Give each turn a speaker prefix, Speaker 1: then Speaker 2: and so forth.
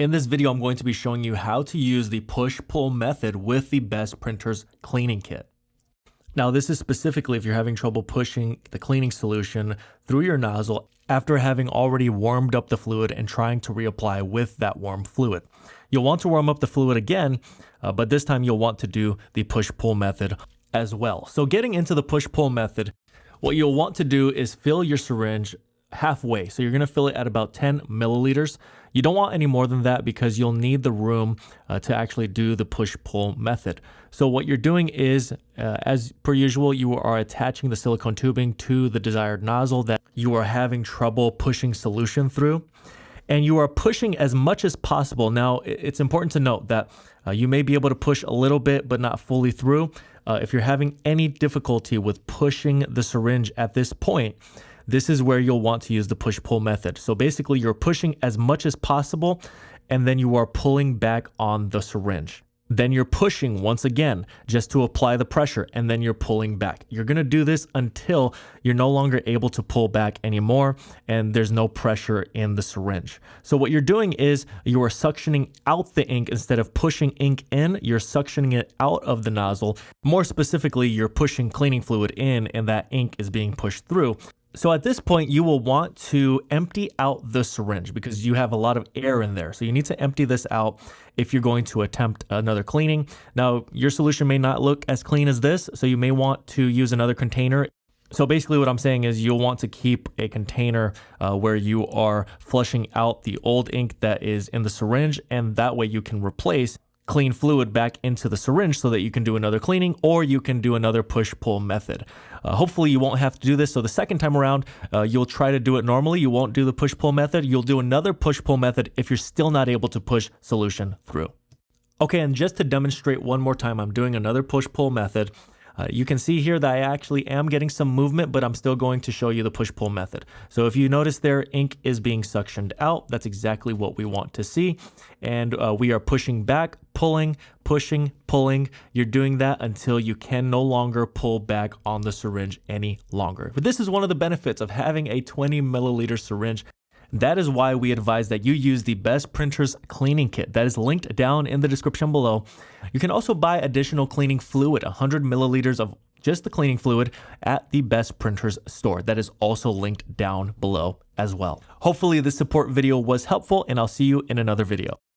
Speaker 1: In this video, I'm going to be showing you how to use the push-pull method with the Best Printers cleaning kit. Now, this is specifically if you're having trouble pushing the cleaning solution through your nozzle after having already warmed up the fluid and trying to reapply with that warm fluid. You'll want to warm up the fluid again, but this time you'll want to do the push-pull method as well. So getting into the push-pull method, what you'll want to do is fill your syringe halfway. So you're going to fill it at about 10 milliliters. You don't want any more than that because you'll need the room to actually do the push-pull method. So what you're doing is, as per usual, you are attaching the silicone tubing to the desired nozzle that you are having trouble pushing solution through. And you are pushing as much as possible. Now, it's important to note that you may be able to push a little bit, but not fully through. If you're having any difficulty with pushing the syringe at this point, this is where you'll want to use the push-pull method. So basically, you're pushing as much as possible, and then you are pulling back on the syringe. Then you're pushing once again just to apply the pressure, and then you're pulling back. You're going to do this until you're no longer able to pull back anymore, and there's no pressure in the syringe. So what you're doing is you are suctioning out the ink instead of pushing ink in. You're suctioning it out of the nozzle. More specifically, you're pushing cleaning fluid in, and that ink is being pushed through. So at this point, you will want to empty out the syringe because you have a lot of air in there. So you need to empty this out if you're going to attempt another cleaning. Now, your solution may not look as clean as this, so you may want to use another container. So basically what I'm saying is you'll want to keep a container where you are flushing out the old ink that is in the syringe, and that way you can replace clean fluid back into the syringe so that you can do another cleaning, or you can do another push-pull method. Hopefully you won't have to do this. So the second time around, you'll try to do it normally. You won't do the push-pull method. You'll do another push-pull method if you're still not able to push solution through. Okay, and just to demonstrate one more time, I'm doing another push-pull method. You can see here that I actually am getting some movement, but I'm still going to show you the push-pull method. So if you notice there, ink is being suctioned out. That's exactly what we want to see. And we are pushing back, pulling, pushing, pulling. You're doing that until you can no longer pull back on the syringe any longer. But this is one of the benefits of having a 20 milliliter syringe. That is why we advise that you use the Best Printers cleaning kit that is linked down in the description below. You can also buy additional cleaning fluid, 100 milliliters of just the cleaning fluid at the Best Printers store. That is also linked down below as well. Hopefully this support video was helpful, and I'll see you in another video.